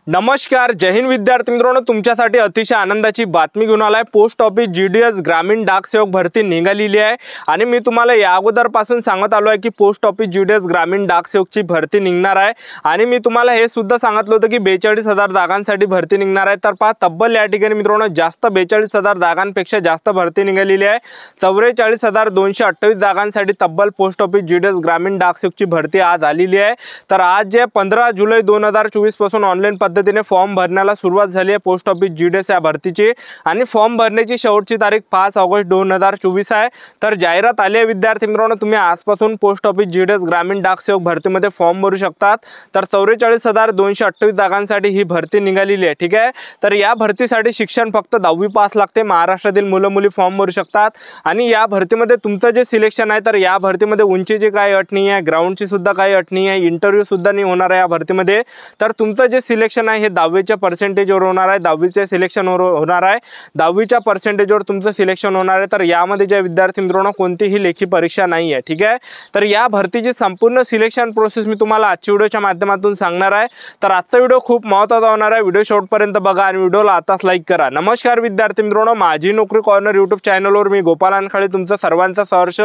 नमस्कार, जय हिंद विद्यार्थी मित्रांनो, तुमच्यासाठी अतिशय आनंदाची बातमी घेऊन आलाय। पोस्ट ऑफिस जीडीएस ग्रामीण डाक सेवक भरती निघालेली आहे आणि मी तुम्हाला या अगोदरपासून सांगत आलो आहे की पोस्ट ऑफिस जीडीएस ग्रामीण डाक सेवकची भरती निघणार आहे आणि मी तुम्हाला हे सुद्धा सांगितलं होतं की 42,000 जागांसाठी भरती निघणार आहे। तर पहा, तब्बल या ठिकाणी मित्रांनो जास्त 42,000 जागांपेक्षा जास्त भरती निघालेली आहे। 44,228 जागांसाठी तब्बल पोस्ट ऑफिस जीडीएस ग्रामीण डाक सेवकची भरती आज आलेली आहे। तर आज जे 15 जुलै 2024 पासून ऑनलाईन पद्धतीने फॉर्म भरण्याला सुरुवात झाली आहे पोस्ट ऑफिस जीडीएस या भरतीची आणि फॉर्म भरण्याची शेवटची तारीख 5 ऑगस्ट 2024 आहे। तर जाहिरात आली आहे विद्यार्थी मित्रांनो, तुम्ही आजपासून पोस्ट ऑफिस जीडीएस ग्रामीण डाक सेवक भरतीमध्ये फॉर्म भरू शकतात। तर 44,228 जागांसाठी ही भरती निघालेली आहे। ठीक आहे, तर या भरतीसाठी शिक्षण फक्त 10वी पास लागते। महाराष्ट्रातील मुलं मुली फॉर्म भरू शकतात आणि या भरतीमध्ये तुमचं जे सिलेक्शन आहे, तर या भरतीमध्ये उंचीची काही अट नाही आहे, ग्राउंडची सुद्धा काही अट नाही आहे, इंटरव्ह्यू सुद्धा नाही होणार आहे या भरतीमध्ये। तर तुमचं जे सिलेक्शन आहे हे 10वीच्या पर्सेंटेजवर होणार आहे, 10वीचे सिलेक्शन होणार आहे, 10वीच्या पर्सेंटेजवर तुमचं सिलेक्शन होणार आहे। तर यामध्ये जे विद्यार्थी मित्रांनो कोणतीही लेखी परीक्षा नाही आहे। ठीक आहे, तर या भरतीची संपूर्ण सिलेक्शन प्रोसेस मी तुम्हाला आजच्या व्हिडिओच्या माध्यमातून सांगणार आहे। तर आजचा व्हिडिओ खूप महत्त्वाचा होणार आहे, व्हिडिओ शेवटपर्यंत बघा आणि व्हिडिओला आताच लाईक करा। नमस्कार विद्यार्थी मित्रांनो, माझी नोकरी कॉर्नर यूट्यूब चॅनलवर मी गोपाल अनखाळे तुमचं सर्वांचं सहर्ष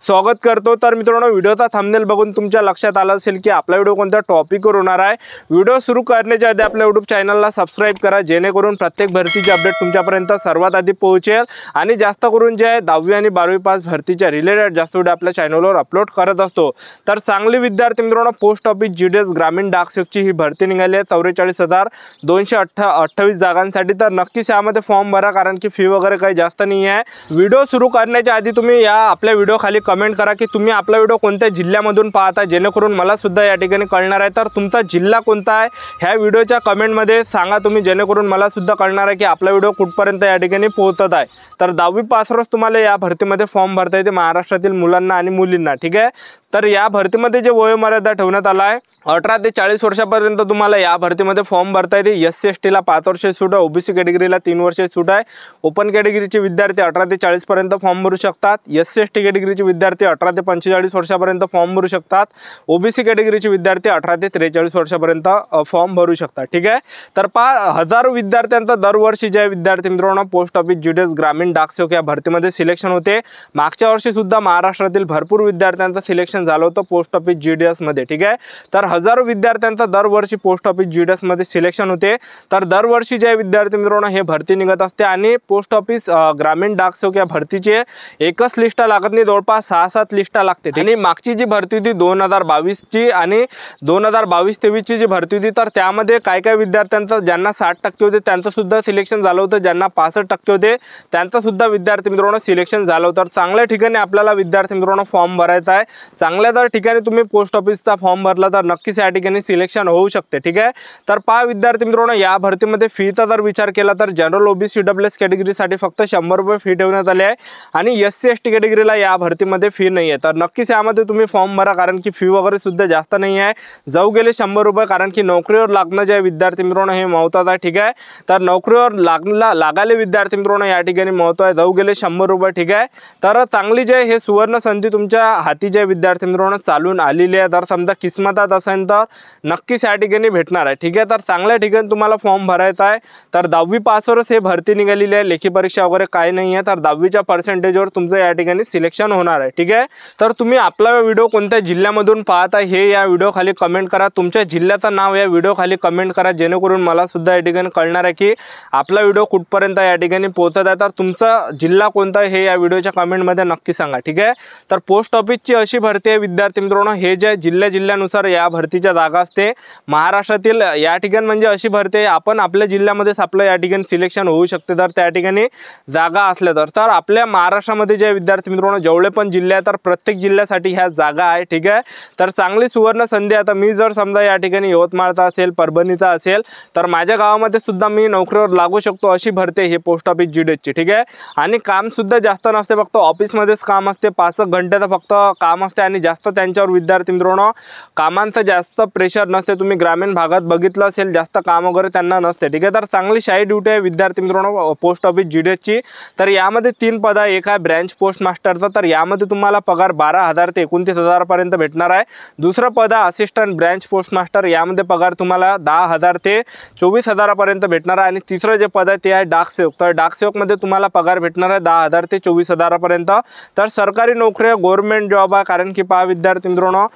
स्वागत करतो। तर मित्रांनो, व्हिडिओचा थंबनेल बघून तुमच्या लक्षात आलं असेल की आपला व्हिडिओ कोणत्या टॉपिकवर होणार आहे। व्हिडिओ सुरू करण्याच्या आधी आपल्या यूट्यूब चॅनलला सबस्क्राइब करा, जेणेकरून प्रत्येक भरतीची अपडेट तुमच्यापर्यंत सर्वात आधी पोहोचेल आणि जास्त करून जे आहे 10वी आणि 12वी पास भरतीच्या रिलेटेड जास्त व्हिडिओ आपल्या चॅनलवर अपलोड करत असतो। तर चांगली विद्यार्थी मित्रांनो, पोस्ट ऑफिस जीडीएस ग्रामीण डाक सेवकची ही भरती निघाली आहे 44,228 जागांसाठी। तर नक्कीच यामध्ये फॉर्म भरा, कारण की फी वगैरे काही जास्त नाही आहे। व्हिडिओ सुरू करण्याच्या आधी तुम्ही या आपल्या व्हिडिओ खाली कमेंट करा की तुम्ही आपला व्हिडिओ कोणत्या जिल्ह्यामधून पाहता, जेणेकरून मला सुद्धा या ठिकाणी कळणार आहे। तर तुमचा जिल्हा कोणता आहे ह्या व्हिडिओच्या कमेंटमध्ये सांगा तुम्ही, जेणेकरून मला सुद्धा कळणार आहे की आपला व्हिडिओ कुठपर्यंत या ठिकाणी पोहोचत आहे। तर 10वी पासवरच तुम्हाला या भरतीमध्ये फॉर्म भरता येते महाराष्ट्रातील मुलांना आणि मुलींना। ठीक आहे, तर या भरतीमध्ये जे वयोमर्यादा ठेवण्यात आला आहे 18 ते 40 वर्षापर्यंत तुम्हाला या भरतीमध्ये फॉर्म भरता येते। SC ST ला 5 वर्षे सूट आहे, OBC कॅटेगरीला 3 वर्षे सूट आहे। ओपन कॅटेगरीचे विद्यार्थी 18 ते 40 पर्यंत फॉर्म भरू शकतात। SC ST कॅटेगरीचे विद्यार्थी 18 ते 45 वर्षापर्यंत फॉर्म भरू शकतात। OBC कॅटेगरीचे विद्यार्थी 18 ते 43 वर्षापर्यंत फॉर्म भरू शकतात। ठीक आहे, तर हजारो विद्यार्थ्यांचा दरवर्षी जे विद्यार्थी मित्रांनो पोस्ट ऑफिस जीडीएस ग्रामीण डाक सेवक या भरतीमध्ये सिलेक्शन होते। मागच्या वर्षी सुद्धा महाराष्ट्रातील भरपूर विद्यार्थ्यांचं सिलेक्शन झालं होतं पोस्ट ऑफिस जीडीएस मध्ये। ठीक आहे, तर हजारो विद्यार्थ्यांचा दरवर्षी पोस्ट ऑफिस जीडीएस मध्ये सिलेक्शन होते। तर दरवर्षी जे विद्यार्थी मित्रांनो हे भरती निघत असते आणि पोस्ट ऑफिस ग्रामीण डाक सेवक या भरतीचे एकच लिस्ट लागत नाही, जवळपास 6-7 लिस्टा लागते। आणि मागची जी भरती होती 2022 ची आणि 2022-23 ची जी भरती होती, तर त्यामध्ये काय काय विद्यार्थ्यांचं ज्यांना 60% होते त्यांचं सुद्धा सिलेक्शन झालं होतं, ज्यांना 65% होते त्यांचं सुद्धा विद्यार्थी मित्रांनो सिलेक्शन झालं होतं। तर चांगल्या ठिकाणी आपल्याला विद्यार्थी मित्रांनो फॉर्म भरायचा आहे। चांगल्या जर ठिकाणी तुम्ही पोस्ट ऑफिसचा फॉर्म भरला तर नक्कीच या ठिकाणी सिलेक्शन होऊ शकते। ठीक आहे, तर पहा विद्यार्थी मित्रांनो, या भरतीमध्ये फीचा जर विचार केला तर जनरल OBC EWS कॅटेगरीसाठी फक्त 100 रुपये फी ठेवण्यात आली आहे आणि SC ST कॅटेगरीला या भरतीमध्ये फी नाही आहे। तर नक्कीच यामध्ये तुम्ही फॉर्म भरा, कारण की फी वगैरे सुद्धा जास्त नाही आहे, जाऊ गेले 100 रुपये, कारण की नोकरीवर लागणं जे विद्यार्थी मित्रांनो हे महत्त्वाचं आहे। ठीक आहे, तर नोकरीवर लागायला विद्यार्थी मित्रांनो या ठिकाणी महत्त्व आहे, जाऊ गेले 100 रुपये। ठीक आहे, तर चांगली जे हे सुवर्ण संधी तुमच्या हाती जे विद्यार्थी मित्रांनो चालून आलेली आहे, तर समजा किस्मतात असेल तर नक्कीच या ठिकाणी भेटणार आहे। ठीक आहे, तर चांगल्या ठिकाणी तुम्हाला फॉर्म भरायचा आहे। तर 10वी पासवरच हे भरती निघालेली आहे, लेखी परीक्षा वगैरे काही नाही आहे। तर 10वीच्या पर्सेंटेजवर तुमचं या ठिकाणी सिलेक्शन होणार आहे। ठीक आहे, तर तुम्ही आपला व्हिडिओ कोणत्या जिल्ह्यामधून पाहता हे या व्हिडिओ खाली कमेंट करा, तुमच्या जिल्ह्याचं नाव या व्हिडिओ खाली कमेंट करा, जेणेकरून मला सुद्धा या ठिकाणी कळणार आहे की आपला व्हिडिओ कुठपर्यंत या ठिकाणी पोहोचत आहे। तर तुमचा जिल्हा कोणता हे या व्हिडिओच्या कमेंटमध्ये नक्की सांगा। ठीक आहे, तर पोस्ट ऑफिसची अशी भरती आहे विद्यार्थी मित्रांनो, हे जे जिल्ह्यानुसार या भरतीच्या जागा असते। महाराष्ट्रातील या ठिकाणी म्हणजे अशी भरती आहे आपण आपल्या जिल्ह्यामध्येच आपलं या ठिकाणी सिलेक्शन होऊ शकते जर त्या ठिकाणी जागा असल्या तर आपल्या महाराष्ट्रामध्ये जे विद्यार्थी मित्रांनो जेवढे पण जिल्हे आहेत तर प्रत्येक जिल्ह्यासाठी ह्या जागा आहे। ठीक आहे, तर चांगली सुवर्ण संधी। आता मी जर समजा या ठिकाणी यवतमाळचा असेल, परभणीचा असेल, तर माझ्या गावामध्ये सुद्धा मी नोकरीवर लागू शकतो, अशी भरती हे पोस्ट ऑफिस जीडीएसची। ठीक आहे, आणि काम सुद्धा जास्त नसते, फक्त ऑफिसमध्येच काम असते, 5 घंट्याचं फक्त काम असते आणि जास्त त्यांच्यावर विद्यार्थी मित्रांनो कामांचं जास्त प्रेशर नसते। तुम्ही ग्रामीण भागात बघितलं असेल जास्त काम वगैरे त्यांना नसते। ठीक आहे, तर चांगली शाही ड्यूटी आहे विद्यार्थी मित्रांनो पोस्ट ऑफिस जीडीएसची। तर यामध्ये 3 पद आहे, एक आहे ब्रँच पोस्ट मास्टरचा, तर यामध्ये तुम्हाला पगार 12,000 ते 29,000 पर्यंत भेटणार आहे। दुसरं पद आहे असिस्टंट ब्रँच पोस्ट मास्टर, यामध्ये पगार तुम्हाला 10,000 ते 24,000पर्यंत भेटणार आहे। आणि तिसरं जे पद आहे ते आहे डाक सेवक। तर डाक सेवकमध्ये तुम्हाला पगार भेटणार आहे 10,000 ते 24,000पर्यंत। तर सरकारी नोकरी आहे, गव्हर्नमेंट जॉब आहे, कारण की पहा विद्यार्थी मित्रांनो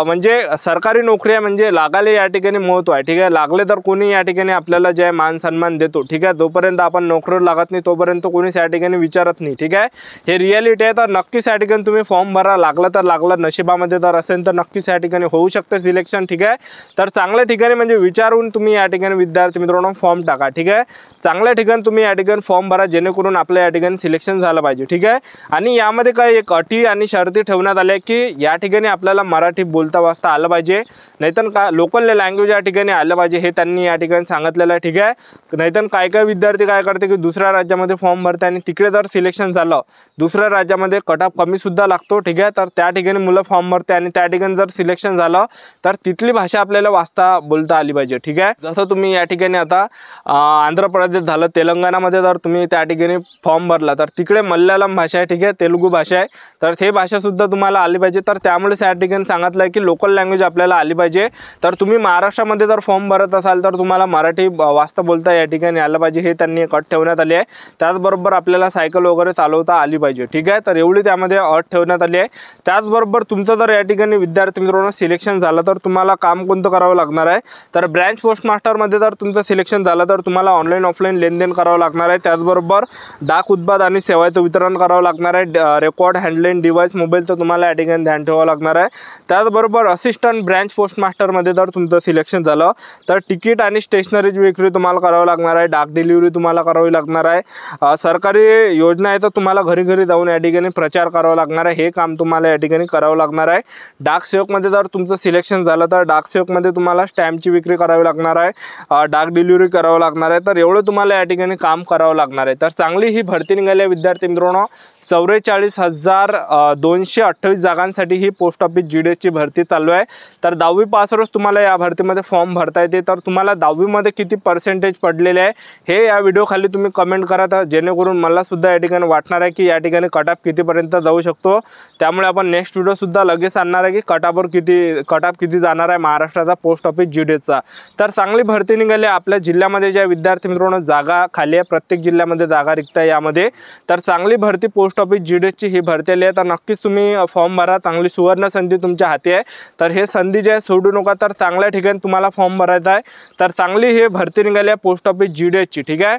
म्हणजे सरकारी नोकरी आहे म्हणजे लागायला या ठिकाणी महत्त्व आहे, ठीक आहे। लागले तर कोणी या ठिकाणी आपल्याला जे मान सन्मान देतो, ठीक आहे। जोपर्यंत आपण नोकरीवर लागत नाही तोपर्यंत कोणीच या ठिकाणी विचारत नाही, ठीक आहे। हे रियालिटी आहे। तर नक्कीच या ठिकाणी तुम्ही फॉर्म भरा, लागलं तर लागलं, नशिबामध्ये जर असेल तर नक्कीच या ठिकाणी होऊ शकते सिलेक्शन, ठीक आहे। तर चांगल्या ठिकाणी म्हणजे विचारून तुम्ही या ठिकाणी विद्यार्थी मित्रांनो फॉर्म टाका, ठीक आहे। चांगल्या ठिकाणी तुम्ही या ठिकाणी फॉर्म भरा जेणेकरून आपल्या या ठिकाणी सिलेक्शन झालं पाहिजे, ठीक आहे। आणि यामध्ये काय एक अटी आणि शर्ती ठेवण्यात आल्या की या ठिकाणी आपल्याला मराठी बोलता वाचता आलं पाहिजे, नाहीतर का लोकल लँग्वेज या ठिकाणी आलं पाहिजे, हे त्यांनी या ठिकाणी सांगितलेलं आहे, ठीक आहे। नाहीतर काय विद्यार्थी काय करते की दुसऱ्या राज्यामध्ये फॉर्म भरते आणि तिकडे जर सिलेक्शन झालं, दुसऱ्या राज्यामध्ये कट ऑफ कमी सुद्धा लागतो, ठीक आहे। तर त्या ठिकाणी मुलं फॉर्म भरते आणि त्या ठिकाणी जर सिलेक्शन झालं तर तिथली भाषा आपल्याला वाचता बोलता आली पाहिजे, ठीक आहे। जसं तुम्ही या ठिकाणी आता आंध्र प्रदेश झालं, तेलंगणामध्ये जर तुम्ही त्या ठिकाणी फॉर्म भरला तर तिकडे मल्याळम भाषा आहे, ठीक आहे, तेलुगू भाषा आहे, तर ते भाषासुद्धा तुम्हाला आली पाहिजे। तर त्यामुळेच या ठिकाणी सांगितलं आहे की लोकल लँग्वेज आपल्याला आली पाहिजे। तर तुम्ही महाराष्ट्रामध्ये जर फॉर्म भरत असाल तर तुम्हाला मराठी वाचता बोलता या ठिकाणी आलं पाहिजे, हे त्यांनी एक अट ठेवण्यात आली आहे। त्याचबरोबर आपल्याला सायकल वगैरे चालवता आली पाहिजे, ठीक आहे। तर एवढी त्यामध्ये अट ठेवण्यात आली आहे। त्याचबरोबर तुमचं जर या ठिकाणी विद्यार्थी मित्रांनो सिलेक्शन झालं तर तुम्हाला काम कोणतं करावं लागणार आहे, तर ब्रँच पोस्ट मास्टरमध्ये जर तुमचं सिलेक्शन झालं तर तुम्हाला ऑनलाईन ऑफलाईन लेनदेन करावं लागणार आहे। त्याचबरोबर डाक उत्पाद आणि सेवाचं वितरण करावं लागणार आहे। रेकॉर्ड हँडलिंग डिव्हाइस मोबाईलचं तुम्हाला या ठिकाणी ध्यान ठेवावं लागणार आहे। त्याचबरोबर असिस्टंट ब्रँच पोस्ट मास्टरमध्ये जर तुमचं सिलेक्शन झालं तर तिकीट आणि स्टेशनरीची विक्री तुम्हाला करावं लागणार आहे, डाक डिलिव्हरी तुम्हाला करावी लागणार आहे, सरकारी योजना आहे तर तुम्हाला घरी घरी जाऊन या ठिकाणी प्रचार करावा लागणार आहे, हे काम तुम्हाला या ठिकाणी करावं लागणार आहे। डाक सेवकमध्ये जर तुमचं सिलेक्शन झालं तर डाक सेवकमध्ये तुम्हाला स्टॅम्पची विक्री करावी लागणार आहे, डाक डिलिव्हरी करावं लागणार आहे। तर एवढं तुम्हाला या ठिकाणी काम करावं लागणार आहे। तर चांगली ही भरती निघाली आहे विद्यार्थी मित्रांनो। 44,228 जागांसाठी ही पोस्ट ऑफिस GDSची भरती चालू आहे। तर 10वी पासवरच तुम्हाला या भरतीमध्ये फॉर्म भरता येते। तर तुम्हाला 10वीमध्ये किती पर्सेंटेज पडलेले आहे हे या व्हिडिओ खाली तुम्ही कमेंट करा, तर जेणेकरून मला सुद्धा या ठिकाणी वाटणार आहे की या ठिकाणी कट ऑफ कितीपर्यंत जाऊ शकतो। त्यामुळे आपण नेक्स्ट व्हिडिओसुद्धा लगेच आणणार आहे की कट ऑफ किती जाणार आहे महाराष्ट्राचा पोस्ट ऑफिस GDSचा। तर चांगली भरती निघाली आपल्या जिल्ह्यामध्ये, ज्या विद्यार्थी मित्रांनो जागा खाली आहे, प्रत्येक जिल्ह्यामध्ये जागा रिक्त आहे यामध्ये। तर चांगली भरती पोस्ट ऑफिस GDSची ही भरती आली आहे। तर नक्कीच तुम्ही फॉर्म भरा, चांगली सुवर्ण संधी तुमच्या हाती आहे। तर हे संधी जे आहे सोडू नका, तर चांगल्या ठिकाणी तुम्हाला फॉर्म भरायचा आहे। तर चांगली ही भरती निघाली आहे पोस्ट ऑफिस GDSची, ठीक आहे।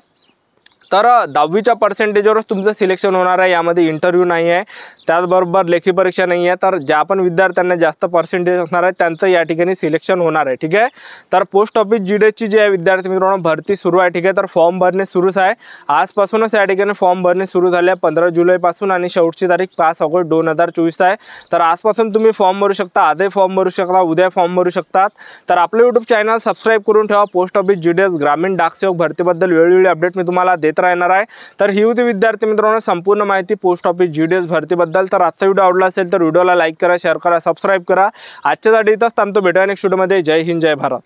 तर 10वीच्या पर्सेंटेजवरच तुमचं सिलेक्शन होणार आहे, यामध्ये इंटरव्ह्यू नाही आहे, त्याचबरोबर लेखी परीक्षा नाही आहे। तर ज्या पण विद्यार्थ्यांना जास्त पर्सेंटेज असणार आहे त्यांचं या ठिकाणी सिलेक्शन होणार आहे, ठीक आहे। तर पोस्ट ऑफिस GDSची जी आहे विद्यार्थी मित्रांनो भरती सुरू आहे, ठीक आहे। तर फॉर्म भरणे सुरूच आहे, आजपासूनच या ठिकाणी फॉर्म भरणे सुरू झाले आहे 15 जुलैपासून, आणि शेवटची तारीख 5 ऑगस्ट 2024 आहे। तर आजपासून तुम्ही फॉर्म भरू शकता, आजही फॉर्म भरू शकता, उद्या फॉर्म भरू शकतात। तर आपलं यूट्यूब चॅनल सबस्क्राईब करून ठेवा। पोस्ट ऑफिस GDS ग्रामीण डाकसेवक भरतीबद्दल वेळोवेळी अपडेट मी तुम्हाला देत राहणार आहे। तर ही होती विद्यार्थी मित्रांनो संपूर्ण माहिती पोस्ट ऑफिस GDS भरतीबद्दल। तर आजचा व्हिडिओ आवडला असेल तर व्हिडिओला लाईक करा, शेअर करा, सबस्क्राईब करा। आजच्यासाठी इथंच थांबतो, भेटूया नेक्स्ट व्हिडिओमध्ये। जय हिंद, जय भारत।